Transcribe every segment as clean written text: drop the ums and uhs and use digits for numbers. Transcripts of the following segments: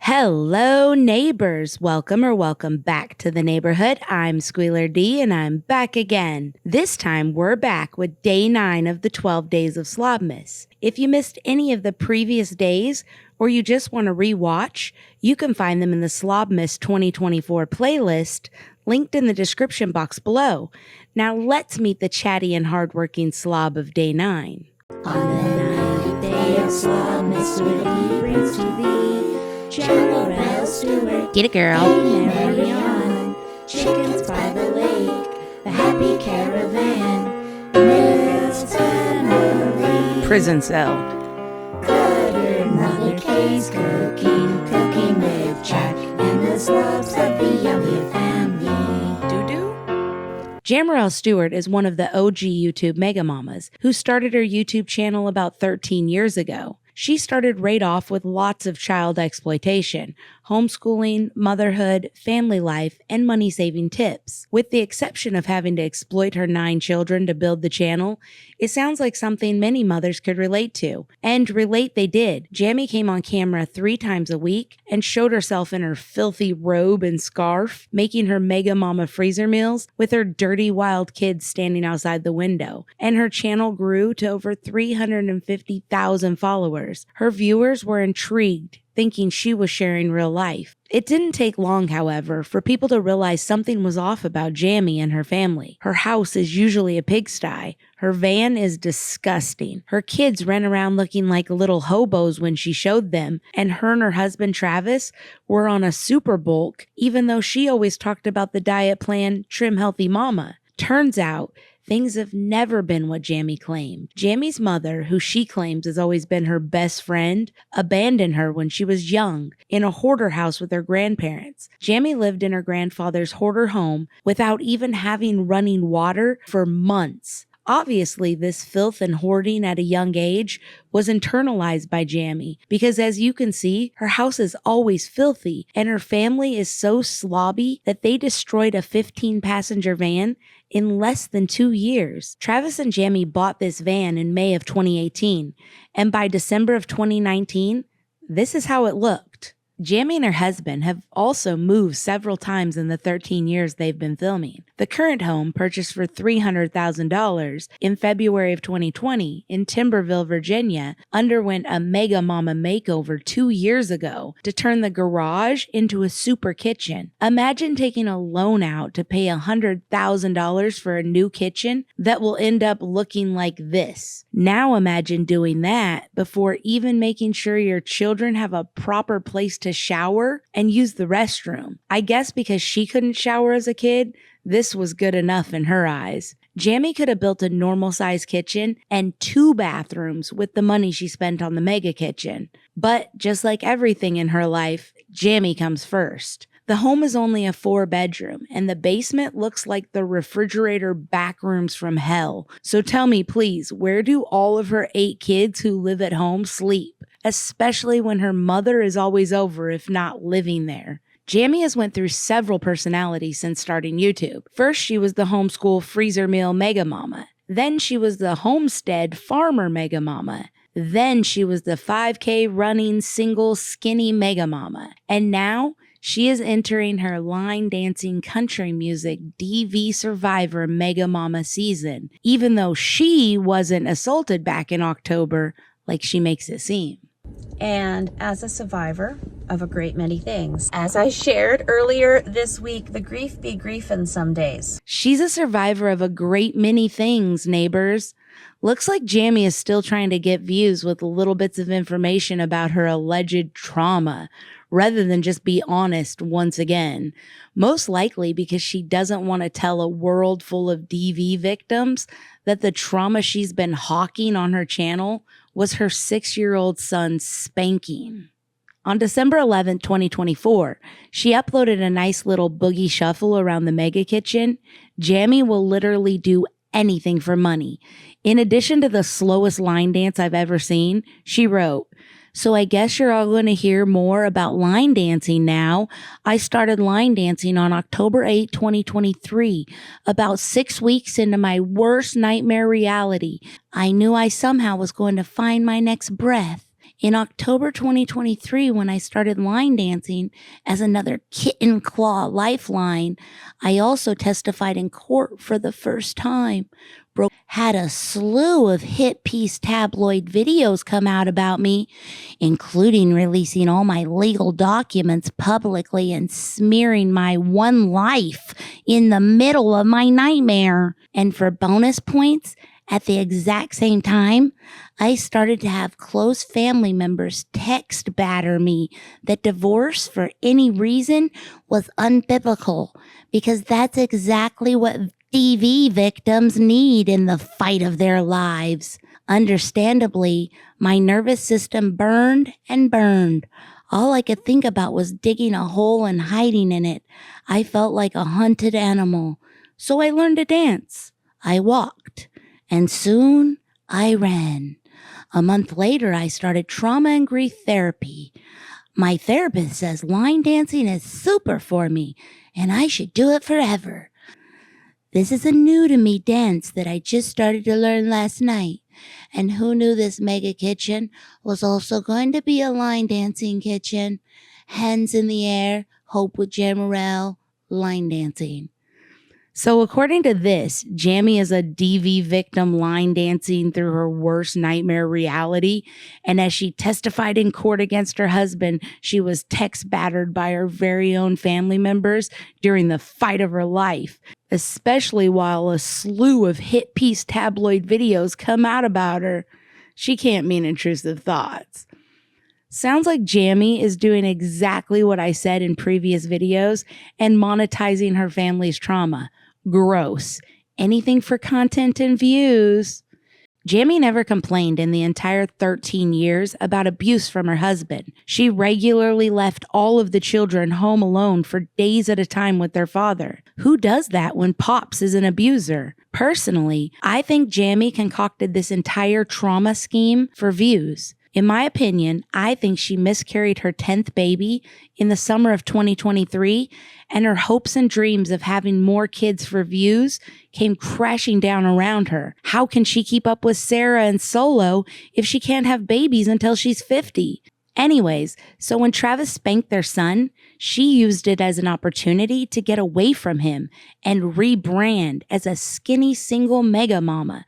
Hello, neighbors. Welcome back to the neighborhood. I'm Squealer D, and I'm back again. This time, we're back with day 9 of the 12 days of Slobmas. If you missed any of the previous days, or you just want to rewatch, you can find them in the Slobmas 2024 playlist, linked in the description box below. Now, let's meet the chatty and hardworking slob of day 9. On the 9th day of Slobmas, he brings to thee Jamerrill Stewart. Get it, girl. Hey, chickens by the lake, the happy caravan, Miss family, prison cell, clutter, mother case, cooking with Jack, and the slobs of the Yummy family. Doo-doo. Jamerrill Stewart is one of the OG YouTube mega mamas who started her YouTube channel about 13 years ago. She started right off with lots of child exploitation, homeschooling, motherhood, family life, and money-saving tips. With the exception of having to exploit her 9 children to build the channel, it sounds like something many mothers could relate to. And relate they did. Jammy came on camera 3 times a week and showed herself in her filthy robe and scarf, making her mega mama freezer meals with her dirty wild kids standing outside the window. And her channel grew to over 350,000 followers. Her viewers were intrigued, thinking she was sharing real life. It didn't take long, however, for people to realize something was off about Jammy and her family. Her house is usually a pigsty. Her van is disgusting. Her kids ran around looking like little hobos when she showed them, and her husband Travis were on a super bulk, even though she always talked about the diet plan Trim Healthy Mama. Turns out, things have never been what Jammy claimed. Jammy's mother, who she claims has always been her best friend, abandoned her when she was young in a hoarder house with her grandparents. Jammy lived in her grandfather's hoarder home without even having running water for months. Obviously, this filth and hoarding at a young age was internalized by Jammy because, as you can see, her house is always filthy and her family is so slobby that they destroyed a 15-passenger van in less than 2 years. Travis and Jammy bought this van in May of 2018, and by December of 2019, this is how it looked. Jammy and her husband have also moved several times in the 13 years they've been filming. The current home, purchased for $300,000 in February of 2020 in Timberville, Virginia, underwent a mega mama makeover 2 years ago to turn the garage into a super kitchen. Imagine taking a loan out to pay $100,000 for a new kitchen that will end up looking like this. Now imagine doing that before even making sure your children have a proper place to shower and use the restroom. I guess because she couldn't shower as a kid, this was good enough in her eyes. Jammy could have built a normal-sized kitchen and 2 bathrooms with the money she spent on the mega kitchen. But just like everything in her life, Jammy comes first. The home is only a 4-bedroom, and the basement looks like the refrigerator backrooms from hell. So tell me, please, where do all of her 8 kids who live at home sleep? Especially when her mother is always over, if not living there. Jammy has went through several personalities since starting YouTube. First, she was the homeschool freezer meal mega mama. Then she was the homestead farmer mega mama. Then she was the 5K running single skinny mega mama. And now she is entering her line dancing country music DV Survivor mega mama season, even though she wasn't assaulted back in October like she makes it seem. And as a survivor of a great many things, as I shared earlier this week, the grief be griefin' some days. She's a survivor of a great many things, neighbors. Looks like Jammy is still trying to get views with little bits of information about her alleged trauma, rather than just be honest once again. Most likely because she doesn't want to tell a world full of DV victims that the trauma she's been hawking on her channel was her 6-year-old son's spanking. On December 11, 2024, she uploaded a nice little boogie shuffle around the mega kitchen. Jammy will literally do anything for money. In addition to the slowest line dance I've ever seen, she wrote, "So I guess you're all going to hear more about line dancing now. I started line dancing on October 8, 2023, about 6 weeks into my worst nightmare reality. I knew I somehow was going to find my next breath. In October 2023, when I started line dancing as another kitten claw lifeline, I also testified in court for the first time. Had a slew of hit piece tabloid videos come out about me, including releasing all my legal documents publicly and smearing my one life in the middle of my nightmare. And for bonus points, at the exact same time, I started to have close family members text batter me that divorce for any reason was unbiblical, because that's exactly what DV victims need in the fight of their lives. Understandably, my nervous system burned and burned. All I could think about was digging a hole and hiding in it. I felt like a hunted animal. So I learned to dance. I walked. And soon I ran. A month later, I started trauma and grief therapy. My therapist says line dancing is super for me, and I should do it forever. This is a new to me dance that I just started to learn last night. And who knew this mega kitchen was also going to be a line dancing kitchen? Hands in the air, hope with Jamerrill, line dancing. So according to this, Jammy is a DV victim line dancing through her worst nightmare reality. And as she testified in court against her husband, she was text battered by her very own family members during the fight of her life, especially while a slew of hit piece tabloid videos come out about her. She can't mean Intrusive Thoughts. Sounds like Jammy is doing exactly what I said in previous videos and monetizing her family's trauma. Gross. Anything for content and views. Jammy never complained in the entire 13 years about abuse from her husband. She regularly left all of the children home alone for days at a time with their father. Who does that when Pops is an abuser? Personally, I think Jammy concocted this entire trauma scheme for views. In my opinion, I think she miscarried her 10th baby in the summer of 2023, and her hopes and dreams of having more kids for views came crashing down around her. How can she keep up with Sarah and Solo if she can't have babies until she's 50? Anyways, so when Travis spanked their son, she used it as an opportunity to get away from him and rebrand as a skinny single mega mama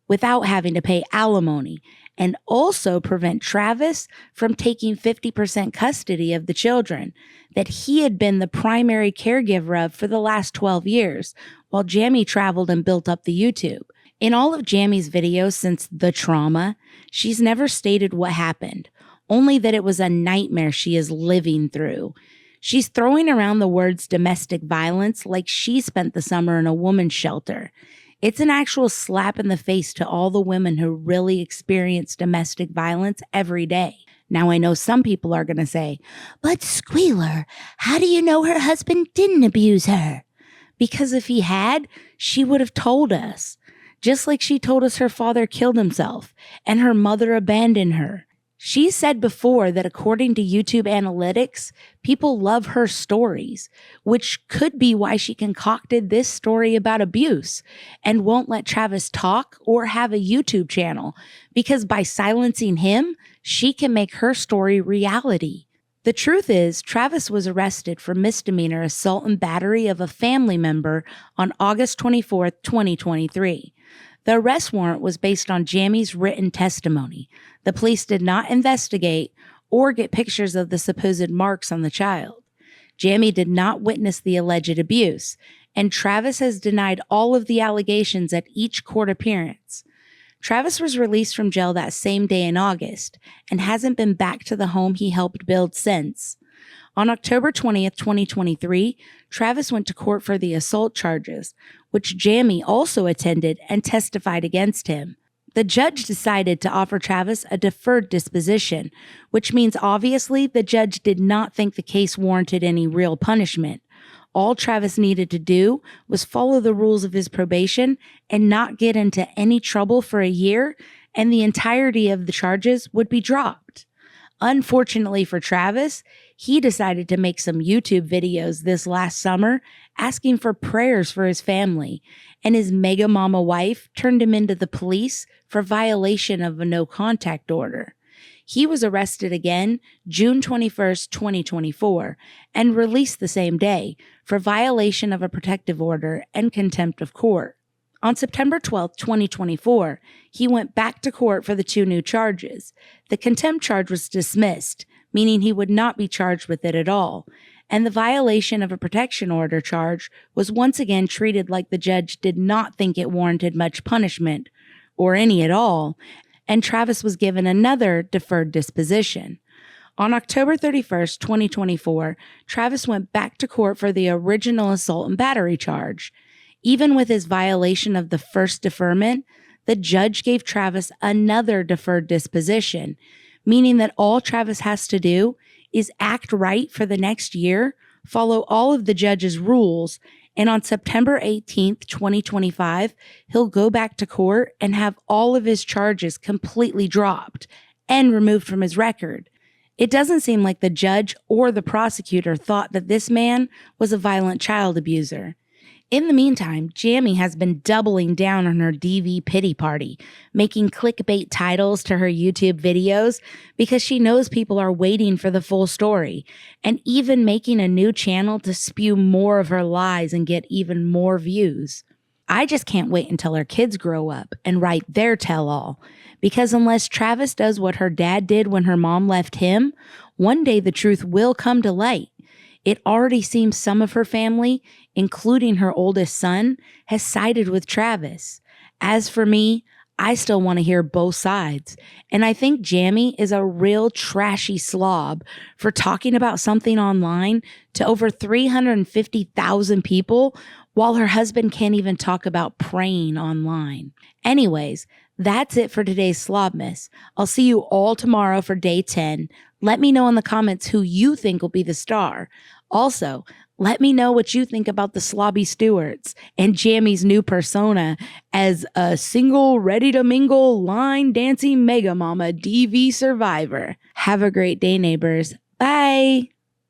without having to pay alimony, and also prevent Travis from taking 50% custody of the children that he had been the primary caregiver of for the last 12 years, while Jammy traveled and built up the YouTube. In all of Jammy's videos since the trauma, she's never stated what happened, only that it was a nightmare she is living through. She's throwing around the words domestic violence like she spent the summer in a woman's shelter. It's an actual slap in the face to all the women who really experience domestic violence every day. Now, I know some people are going to say, but Squealer, how do you know her husband didn't abuse her? Because if he had, she would have told us. Just like she told us her father killed himself and her mother abandoned her. She said before that according to YouTube analytics, people love her stories, which could be why she concocted this story about abuse and won't let Travis talk or have a YouTube channel, because by silencing him, she can make her story reality. The truth is, Travis was arrested for misdemeanor assault and battery of a family member on August 24th, 2023. The arrest warrant was based on Jammy's written testimony. The police did not investigate or get pictures of the supposed marks on the child. Jammy did not witness the alleged abuse, and Travis has denied all of the allegations at each court appearance. Travis was released from jail that same day in August and hasn't been back to the home he helped build since. On October 20th, 2023, Travis went to court for the assault charges, which Jammy also attended and testified against him. The judge decided to offer Travis a deferred disposition, which means obviously the judge did not think the case warranted any real punishment. All Travis needed to do was follow the rules of his probation and not get into any trouble for a year, and the entirety of the charges would be dropped. Unfortunately for Travis, he decided to make some YouTube videos this last summer asking for prayers for his family, and his mega mama wife turned him into the police for violation of a no contact order. He was arrested again June 21st, 2024, and released the same day for violation of a protective order and contempt of court. On September 12, 2024, he went back to court for the 2 new charges. The contempt charge was dismissed, meaning he would not be charged with it at all, and the violation of a protection order charge was once again treated like the judge did not think it warranted much punishment, or any at all, and Travis was given another deferred disposition. On October 31st, 2024, Travis went back to court for the original assault and battery charge. Even with his violation of the first deferment, the judge gave Travis another deferred disposition, meaning that all Travis has to do is act right for the next year, follow all of the judge's rules, and on September 18th, 2025, he'll go back to court and have all of his charges completely dropped and removed from his record. It doesn't seem like the judge or the prosecutor thought that this man was a violent child abuser. In the meantime, Jamie has been doubling down on her DV pity party, making clickbait titles to her YouTube videos because she knows people are waiting for the full story, and even making a new channel to spew more of her lies and get even more views. I just can't wait until her kids grow up and write their tell-all, because unless Travis does what her dad did when her mom left him, one day the truth will come to light. It already seems some of her family, including her oldest son, has sided with Travis. As for me, I still want to hear both sides. And I think Jamie is a real trashy slob for talking about something online to over 350,000 people while her husband can't even talk about praying online. Anyways, that's it for today's Slobmas. I'll see you all tomorrow for day 10. Let me know in the comments who you think will be the star. Also, let me know what you think about the Slobby Stewarts and Jamie's new persona as a single, ready-to-mingle, line-dancing mega mama DV survivor. Have a great day, neighbors. Bye!